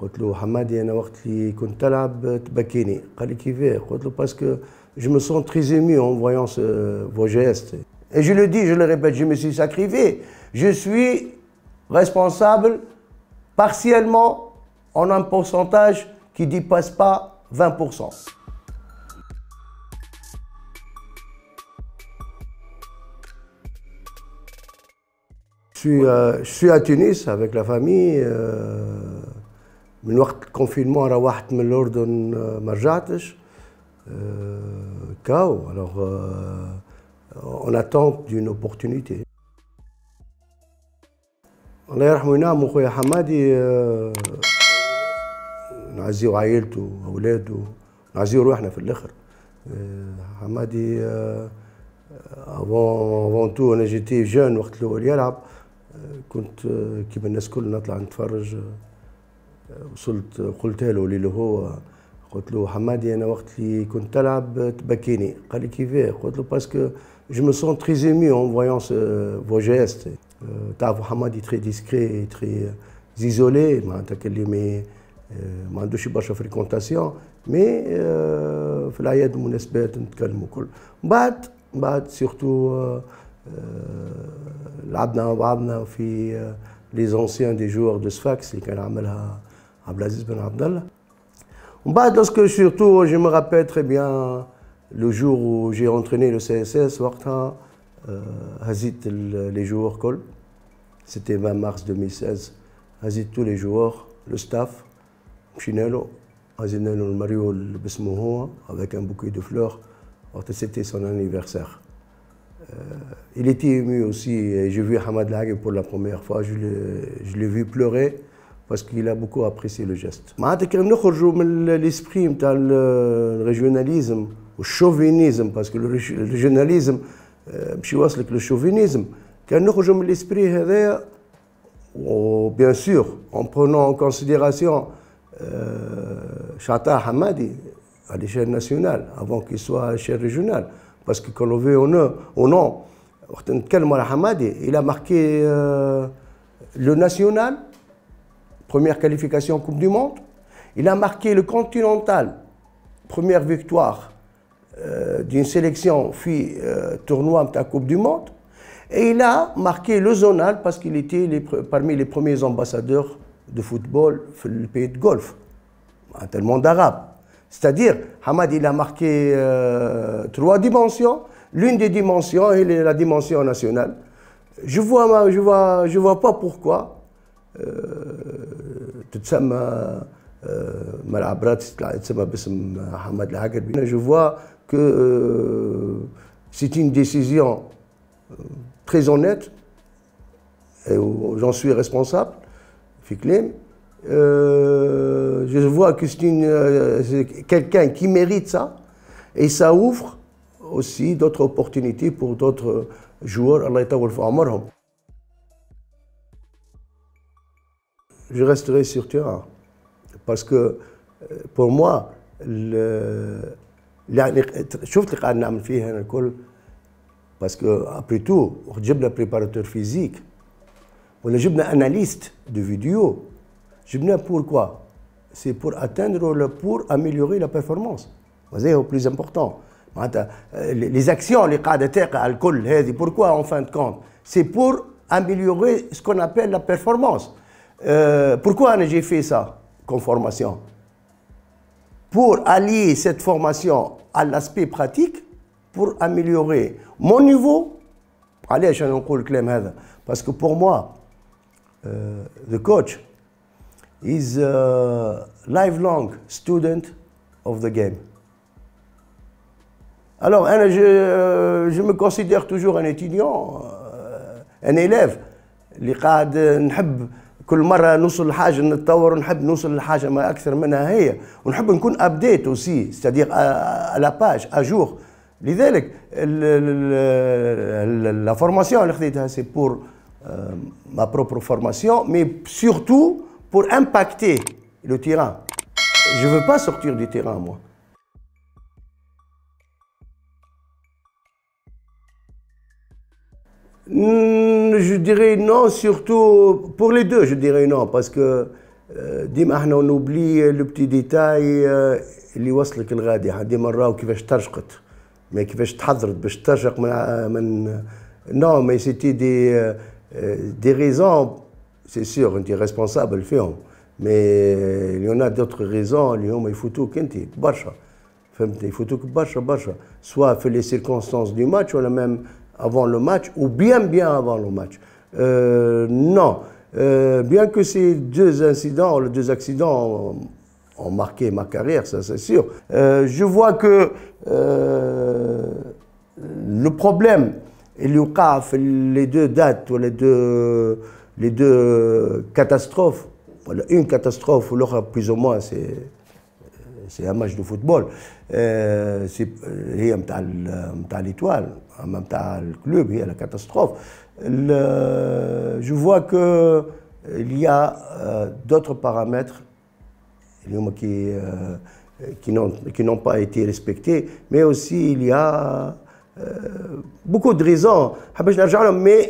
قلت له حمادي انا وقت اللي كنت تلعب تبكيني. قال لي كيفاه؟ قلت له باسكو je me sens très ému en voyant vos gestes. Et je le dis, je le répète, je me suis sacrifié. Je suis responsable partiellement en un pourcentage qui ne dépasse pas 20%. Je suis à Tunis avec la famille. من وقت الكونفينمون روحت من الأردن ما رجعتش. كاو alors on attend d'une opportunité. الله يرحمه وينعمه خويا حمادي نعزيو عائلته واولاده نعزيو روحنا في الاخر. حمادي avant tout انا جيتي جون وقت اللي هو يلعب كنت كيما الناس الكل نطلع نتفرج. وصلت قلتها له اللي هو قلت له حمادي انا وقت اللي كنت تلعب تبكيني. قال لي كيفاه؟ قلت له باسكو je me sens très ému en voyant vos gestes. تعرفوا حمادي très discret très isolé معناتها كلمي ما عندوش برشا فريكونتاسيون مي في الاعياد والمناسبات نتكلموا كل. بعد سيرتو لعبنا مع بعضنا في لي زونسيان دي جوار دو سفاكس اللي كان عملها عبد العزيز بن عبد الله. ومن بعد lorsque surtout je me rappelle très bien le jour où j'ai entraîné le CSS وقتها هزيت les joueurs كل. C'était 20 mars 2016. هزيت tous les joueurs le staff مشينا له هزينا له الماريو باسمه هو avec un bouquet de fleurs. C'était son anniversaire. Il était ému aussi. J'ai vu Hamad Lahag pour la première fois. Je l'ai vu pleurer parce qu'il a beaucoup apprécié le geste. معناتها كان نخرجوا من l'esprit نتاع الريجيوناليزم والشوفينيزم باسكو الريجيوناليزم باش يوصلك للشوفينيزم. كان نخرجوا من l'esprit هذايا وبيان سور en prenant en considération Chata Hamadi à l'échelle nationale avant qu'il soit à l'échelle régionale. Parce que quand on veut ou non, il a marqué le national, première qualification Coupe du Monde. Il a marqué le continental, première victoire d'une sélection tournoi de la Coupe du Monde. Et il a marqué le zonal parce qu'il était parmi les premiers ambassadeurs de football dans le pays de Golfe, dans le monde arabe. C'est-à-dire, Hamad il a marqué 3 dimensions. L'une des dimensions est la dimension nationale. Je vois pas pourquoi تتسمى ملعبرات تتسمى باسم حماد العقربي. Je vois que c'est une décision très honnête et j'en suis responsable. Fiklim. Je vois que c'est quelqu'un qui mérite ça et ça ouvre aussi d'autres opportunités pour d'autres joueurs. Allah yatawal fi amarhum. Je resterai sur terrain parce que pour moi شفت اللي قاعد نعمل فيه هنا الكل parce que après tout جبنا préparateur physique ولا جبنا analyste de vidéo. Pourquoi? C'est pour atteindre, pour améliorer la performance. C'est le plus important. Les actions, les cas de terre, alcool, pourquoi en fin de compte? C'est pour améliorer ce qu'on appelle la performance. Pourquoi j'ai fait ça comme formation? Pour allier cette formation à l'aspect pratique, pour améliorer mon niveau. Allez, je vais vous dire le claim. Parce que pour moi, the coach is a lifelong student of the game. Alors, je me considère toujours un étudiant, un élève. اللي قاعد نحب كل مرة نوصل لحاجة نتطور ونحب نوصل لحاجة ما أكثر منها هي ونحب نكون أبديت aussi, c'est-à-dire à la page, à jour. لذلك la formation اللي خديتها c'est pour ma propre formation, mais surtout pour impacter le terrain. Je ne veux pas sortir du terrain, moi. Je dirais non, surtout pour les deux, je dirais non, parce que ديما احنا نوبلي لو بتي ديتاي اللي يوصلك الغادي. ديما نراو كيفاش ترشقت، ما كيفاش تحضرت باش ترشق من نو مي سيتي دي ريزون سي سور انت ريسبونسابل فيهم، مي يون ا دوتر ريزون اللي هما يفوتوك انت برشا، فهمتني؟ يفوتوك برشا برشا، سوا في لي سيركونستانس دو ماتش ولا ميم افون لو ماتش ou bien avant le match. Non, bien que ces deux incidents, les deux accidents ont marqué ma carrière, ça c'est sûr. Je vois que le problème, il y a les deux dates ou les deux catastrophes, voilà, une catastrophe ou l'autre plus ou moins c'est un match de football, هي متاع l'étoile, متاع الكلوب, هي la catastrophe. Je vois qu'il y a d'autres paramètres qui n'ont pas été respectés, mais aussi il y a beaucoup de raisons. Mais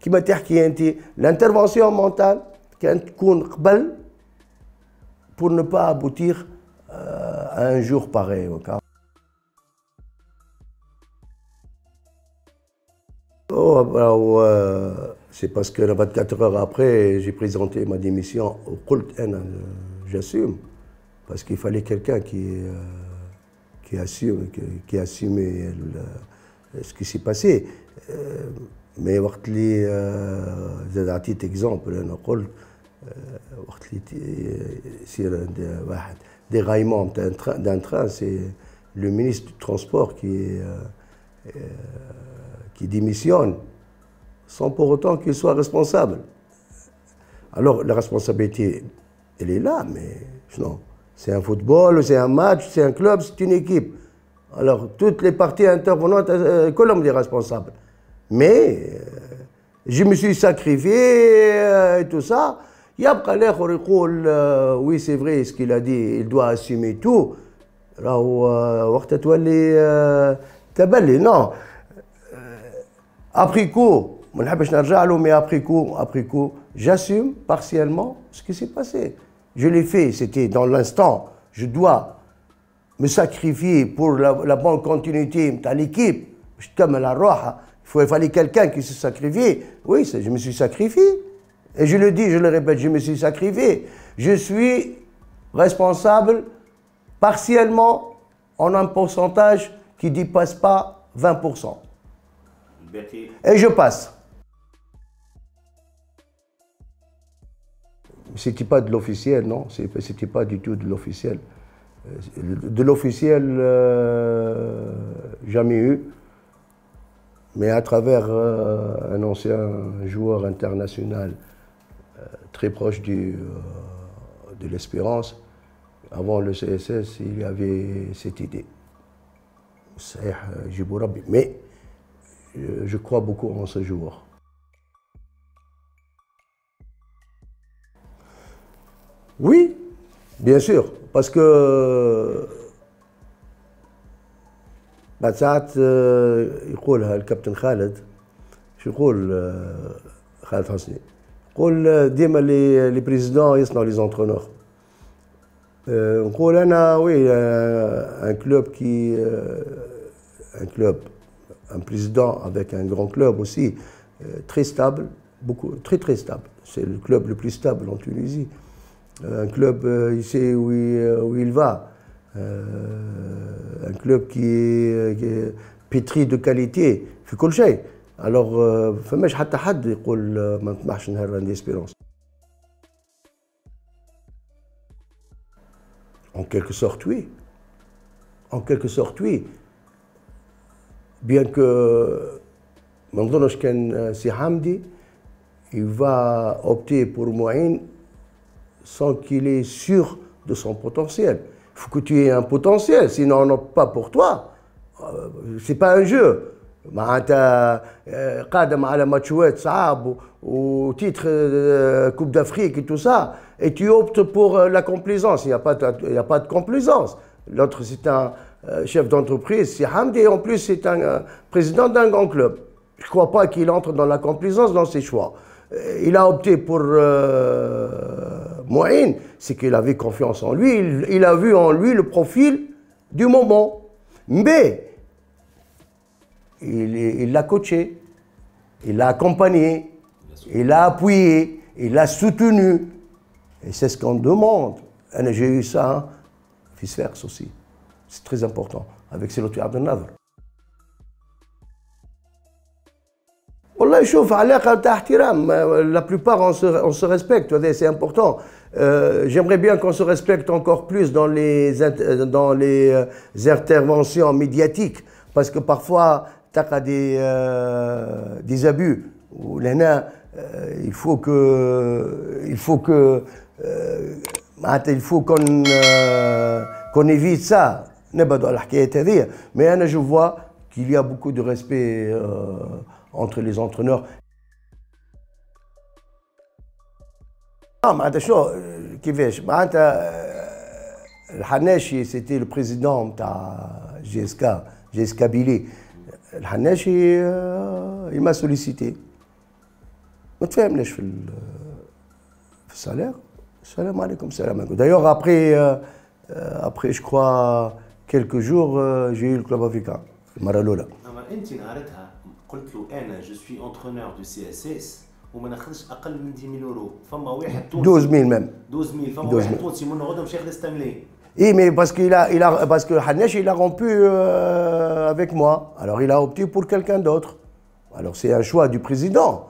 كما تحكي انت l'intervention mentale كانت تكون قبل pour ne pas aboutir à un jour pareil. C'est parce que 24 heures après, j'ai présenté ma démission au Qult, j'assume, parce qu'il fallait quelqu'un qui assumait ce qui s'est passé. Mais وقت اللي زاد عطيت اكزومبل انا قلت وقت اللي يصير واحد déraillement d'un train, c'est le ministre du Transport qui démissionne sans pour autant qu'il soit responsable. Alors la responsabilité, elle est là, mais non. C'est un football, c'est un match, c'est un club, c'est une équipe. Alors toutes les parties intervenantes, comme des responsables. Mais je me suis sacrifié et tout ça. يبقى الاخر يقول oui c'est vrai ce qu'il a dit, il doit assumer tout. راهو وقت تولي تبلي. Non, après coup ما نحبش نرجع له, mais après coup j'assume partiellement ce qui s'est passé. Je l'ai fait, c'était dans l'instant. Je dois me sacrifier pour la bonne continuité de l'équipe. Je تكمل على روحها. Il fallait quelqu'un qui se sacrifie. Oui, je me suis sacrifié. Et je le dis, je le répète, je me suis sacrifié. Je suis responsable partiellement en un pourcentage qui ne dépasse pas 20%. Et je passe. Ce n'était pas de l'officiel, non, ce n'était pas du tout de l'officiel. De l'officiel, jamais eu. Mais à travers un ancien joueur international très proche de l'Espérance, avant le CSS, il y avait cette idée. Mais je crois beaucoup en ce joueur. Oui, bien sûr, parce que بعد ساعات يقولها الكابتن خالد، شو يقول خالد حسني؟ يقول ديما لي بريزيدون يصنعوا لي زونترونور. نقول انا وي ان club, un président avec un grand club aussi, très stable, très stable. C'est le club le plus stable en Tunisie. Un club, il sait où il va. Un club qui est pétri de qualité في كل شيء. Alors فماش حتى حد يقول ما نطمحش نهار عندي اسبيرونس. En quelque sorte oui. En quelque sorte oui. Bien que ما نظنش كان سي حمدي il va opter pour Mouine sans qu'il est sûr de son potentiel. Il faut que tu aies un potentiel, sinon on n'opte pas pour toi. C'est pas un jeu. معناتها قادم على ماتشوات صعاب وتيتر Coupe d'Afrique et tout ça, et tu optes pour la complaisance. Il n'y a pas de complaisance. L'autre c'est un chef d'entreprise, c'est Hamdi, et en plus c'est un président d'un grand club. Je ne crois pas qu'il entre dans la complaisance dans ses choix. Il a opté pour Mouin, c'est qu'il avait confiance en lui, il a vu en lui le profil du moment. Mais il l'a coaché, il l'a accompagné, il l'a appuyé, il l'a soutenu. Et c'est ce qu'on demande. J'ai eu ça, hein, vice-versa aussi. C'est très important, avec Selotu Abdelnader. Wallah, شوف علاقة تاع احترام. La plupart on se respecte, c'est important. J'aimerais bien qu'on se respecte encore plus dans les interventions médiatiques, parce que parfois tu as des abus. Il faut qu'on évite ça. Mais je vois qu'il y a beaucoup de respect entre les entraîneurs. كيفاش معناتها الحناشي c'était le président تاع GSK Billy. الحناشي il m'a sollicité. ما تفاهمناش في السالير. السلام عليكم السلام عليكم. D'ailleurs après je crois quelques jours j'ai eu le club africain المرة الأولى. انت نهارتها قلت له انا جو سوي انترونور دو سي اس اس وما ناخذش اقل من 10,000 يورو. فما واحد تونسي 12,000 même. 12,000 فما واحد تونسي من غدا مش ياخذ 6,000. Oui, mais parce que Hanesh il a rompu avec moi. Alors il a opté pour quelqu'un d'autre. Alors c'est un choix du président.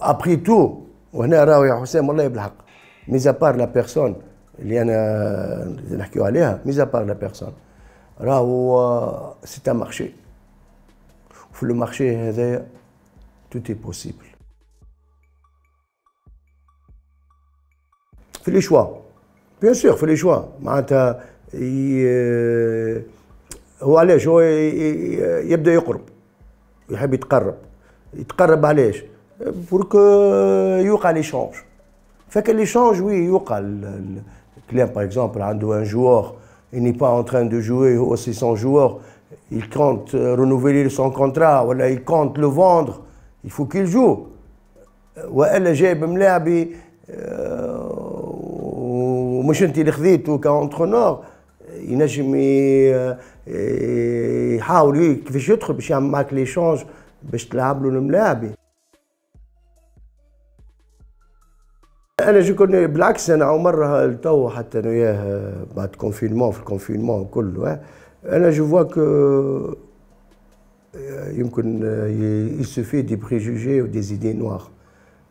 Après tout, وهنا راهو يا حسام والله بالحق. Mis à part la personne اللي انا نحكيو عليها, mis à part la personne. راهو c'est un marché. في le marché هذايا tout est possible. في les choix. Bien sûr, il faut les choix. معناتها هو علاش هو يبدا يقرب يحب يتقرب علاش pour que يوقع l'échange. فكان l'échange oui يوقع. الكلام par exemple عنده un joueur, il n'est pas en train de jouer, هو c'est son joueur, il compte renouveler son contrat ولا il compte le vendre, il faut qu'il joue. والا جايب ملاعبي ومش انت اللي خذيته كاونترونور, ينجم يحاول كيفاش يدخل باش يعمل معاك ليشونج باش تلعب له الملاعبي. انا جو كوني بالعكس, انا مره التو حتى انا وياه بعد كونفينمون, في الكونفينمون كله انا جو فوا كو يمكن il se fait des préjugés ou des idées noires,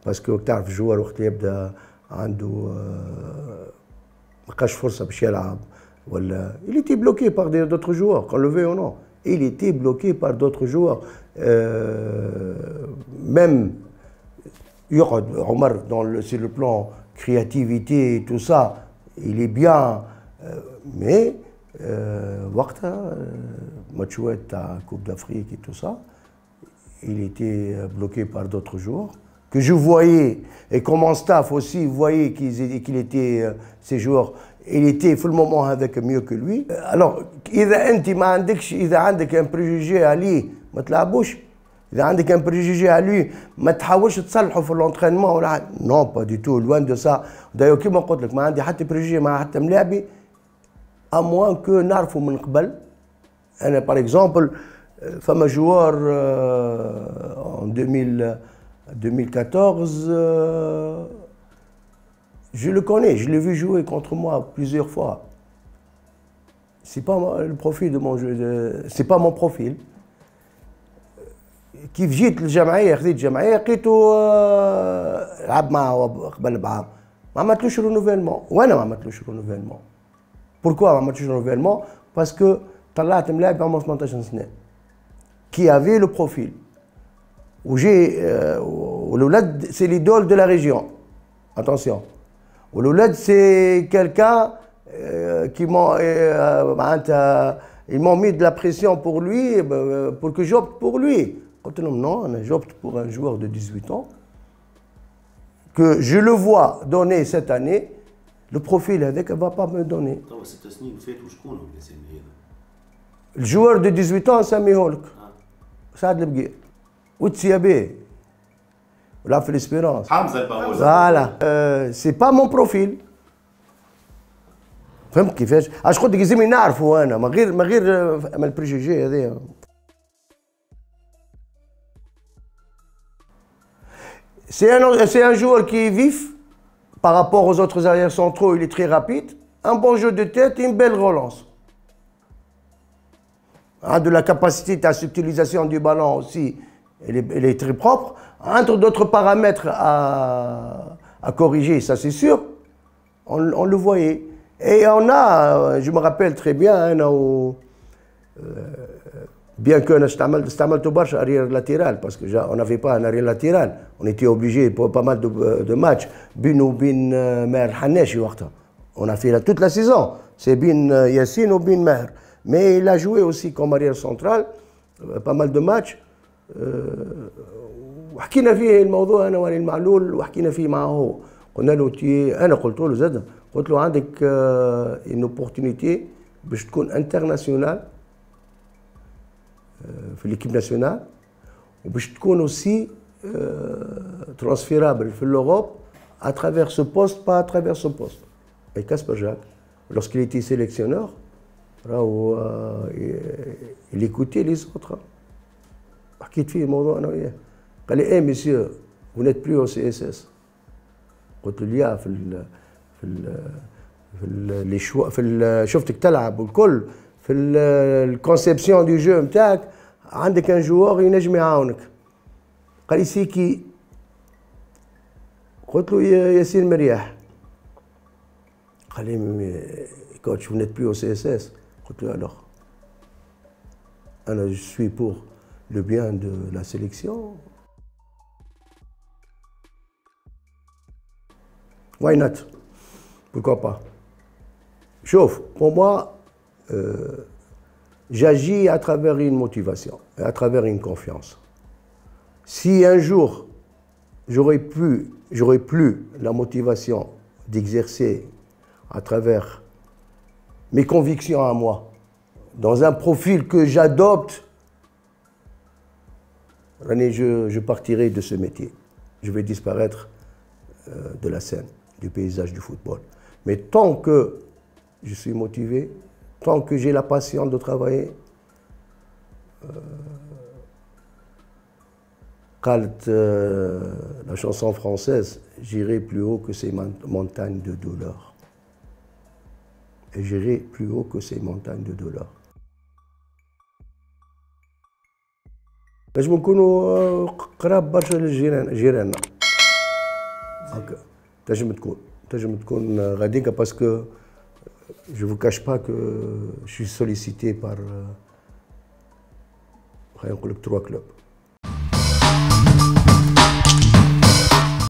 parce que تعرف الجوار وقت يبدا عنده ما فرصه باش يلعب ولا il était bloqué par d'autres joueurs, qu'on le veuille ou non, il était bloqué par d'autres joueurs. Même يقعد عمر sur le plan créativité et tout ça, il est bien, mais وقتها ماتشوات تاع Coupe d'Afrique et tout ça, il était bloqué par d'autres joueurs que je voyais, et comme mon staff aussi voyait qu'il était, ces joueurs, il était في المومون هذاك mieux que lui. Alors إذا أنت ما عندكش, إذا عندك un préjugé عليه ما تلعبوش. إذا عندك un préjugé à lui ما تحاولش تصلحه في الانترينمون ولا non pas du tout, loin de ça. d'ailleurs كيما قلت لك ما عندي حتى préjugé مع حتى ملاعبي, à moins que نعرفه من قبل. أنا par exemple فما joueur en 2014, je le connais, je l'ai vu jouer contre moi plusieurs fois. C'est pas le profil de mon jeu, c'est pas mon profil. كيف جيت للجمعيه, خذيت جمعيه لقيته لعب معه قبل بعام, ما عملتلوش رونوفيلمون, وانا ما عملتلوش رونوفيلمون. بوركوا ما عملتلوش رونوفيلمون؟ باسكو طلعت ملاعب عمره 18 سنه كي افي لو بروفيل, وجي والولاد سي ليدول دو لا ريجيون. اتونسيون, والولاد سي كيلكان qui m'ont ils m'ont mis de la pression pour lui, pour que j'opte pour lui. قلت لهم non, j'opte pour un joueur de 18 ans que je le vois donner cette année. Le profil هذاك va pas me donner. Le joueur de 18 ans نسميهولك سعد البقير وتسيابيه. là في l'espérance. حمزه الباول. Voilà. C'est pas mon profil. فهمت كيفاش؟ اش قلت لك لازمني نعرفه انا ما غير ما البريجيجي هذايا. C'est un joueur qui est vif par rapport aux autres arrières centraux, il est très rapide, un bon jeu de tête et une belle relance. De la capacité de la subtilisation du ballon aussi, elle est très propre. Entre d'autres paramètres à corriger, ça c'est sûr, on le voyait. Et on a, je me rappelle très bien, bien qu'on ait barche arrière latéral, parce qu'on n'avait pas un arrière latéral, on était obligé pour pas mal de matchs, bin ou bin Mer Hanesh, on a fait toute la saison, c'est bin Yassine ou bin Mer. Mais il a joué aussi comme arrière central, pas mal de matchs. وحكينا فيه الموضوع انا ولي المعلول وحكينا فيه معه هو. قلنا له انا قلت له زاد قلت له عندك une opportunité باش تكون انترناسيونال في l'équipe nationale وباش تكون aussi transférable في l'Europe à travers ce poste, pas à travers ce poste. Et Kasper Jacques, lorsqu'il était sélectionneur, il écoutait les autres. حكيت فيه الموضوع انا وياه. قال لي ايه مسيو vous n'êtes plus au CSS. قلت له ليا في شوا شفتك تلعب والكل في الكونسيبسيون دو جو نتاعك عندك ان جوار ينجم يعاونك. قال لي سيكي. قلت له ياسين مرياح. قال لي كوتش vous n'êtes plus au CSS. قلت له alors انا je suis pour le bien de la sélection. Why not? Pourquoi pas? Sauf, pour moi, j'agis à travers une motivation, à travers une confiance. Si un jour, j'aurais plus la motivation d'exercer à travers mes convictions à moi, dans un profil que j'adopte, je partirai de ce métier. Je vais disparaître de la scène, du paysage du football. Mais tant que je suis motivé, tant que j'ai la passion de travailler, la chanson française, j'irai plus haut que ces montagnes de douleur. Et j'irai plus haut que ces montagnes de douleur. باش نكونوا قراب برشا للجيران تنجم تكون غاديكا باسكو je vous cache pas que je suis sollicité par خلينا نقول لك 3 clubs.